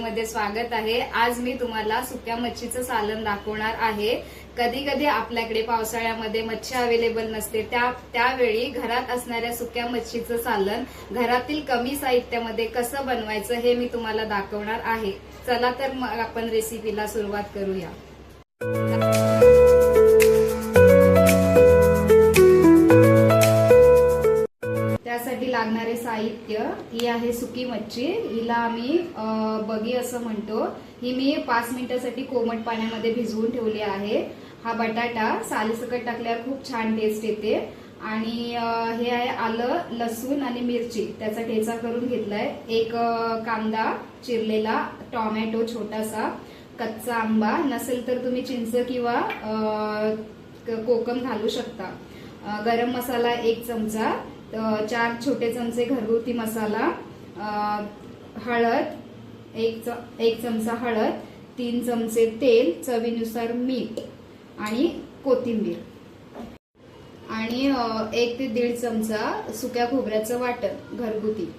मध्ये स्वागत आहे। आज मी तुम्हाला सुक्या मच्छीचं सालन दाखवणार आहे। कधी कधी आपल्याकडे पावसाळ्यामध्ये मच्छी अवेलेबल नसते, त्यावेळी घरात असणाऱ्या सुक्या मच्छीचं सालन घरातील कमी साहित्यामध्ये कसं बनवायचं हे मी तुम्हाला दाखवणार आहे। चला तर मग आपण रेसिपीला सुरुवात करूया। त्यासाठी लागणारे साहित्य ही आहे सुकी मच्छी। हिला आम्ही बगी असं म्हणतो। ही मी 5 मिनिटांसाठी कोमट पाण्यामध्ये भिजवून ठेवली आहे। हा बटाटा सालीसकट टाकल्यावर खूप छान टेस्ट येते। आणि हे आहे आलं, लसूण आणि मिरची, त्याचा ठेचा करून घेतलाय। एक कांदा चिरलेला, टोमॅटो छोटासा, कच्चा आंबा, नसेल तर तुम्ही चिंच किंवा कोकम घालू शकता। गरम मसाला 1 चमचा, 4 छोटे चमचे घरगुती मसाला, हळद 1 चमचा हळद, 3 चमचे तेल, चवीनुसार मीठ आणि कोथिंबीर, आणि 1 ते 1.5 चमचा सुक्या खोबऱ्याचं वाटण घरगुती।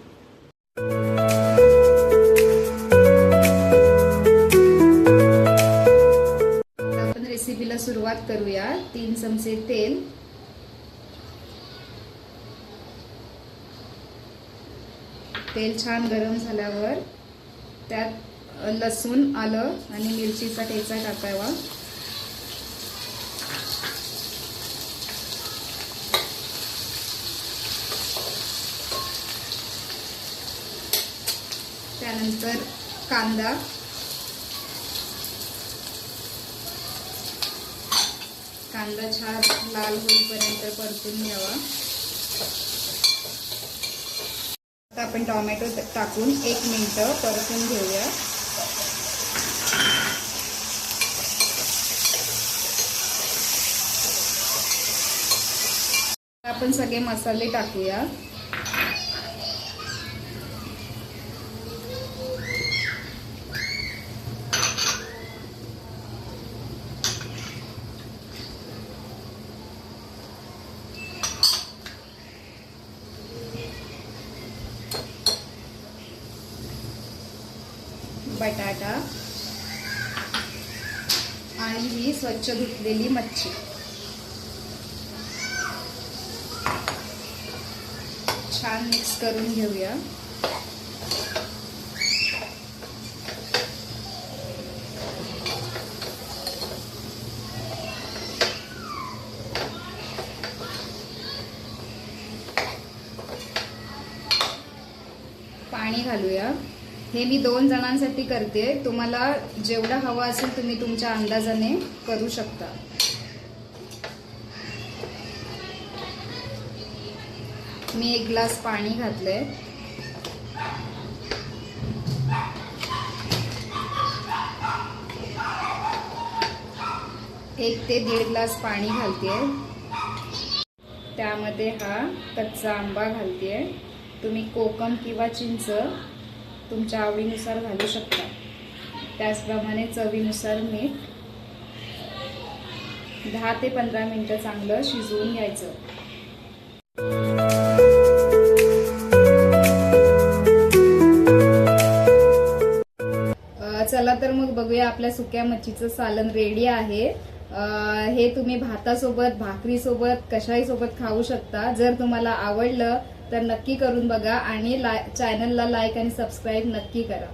आपण रेसिपीला सुरुवात करूया। 3 चमचे तेल, तेल छान गरम झाल्यावर त्यात लसूण, आलं आणि मिरचीचा ठेचा टाकावा। त्यानंतर कांदा, कांदा छान लाल होईपर्यंत परतून घ्यावा। आपण टोमॅटो टाकून 1 मिनिट परतून घेऊया। आपण सगळे मसाले टाकूया। बटाटा आणि ही स्वच्छ धुतलेली मच्छी छान मिक्स करून घेऊया। पाणी घालूया। हे मी 2 जणांसाठी करते, तुम्हाला जेवढा हवा असेल तुम्ही तुमच्या अंदाजाने करू शकता। मी 1 ग्लास पाणी घातलंय। एक ते 1.5 ग्लास पाणी घालतेय। त्यामध्ये हा कच्चा आंबा घालतेय। तुम्ही कोकम किंवा चिंच तुमच्या आवडीनुसार घालू शकता। त्याचप्रमाणे चवीनुसार मीठ। 10 ते 15 मिनिटं चांगलं शिजवून घ्यायचं। चला तर मग बघूया, आपल्या सुक्या मच्छीचं सालन रेडी आहे। हे तुम्ही भातासोबत, भाकरीसोबत, कशाही सोबत खाऊ शकता। जर तुम्हाला आवडलं तर नक्की करून बघा आणि चॅनलला लाईक आणि सबस्क्राईब नक्की करा।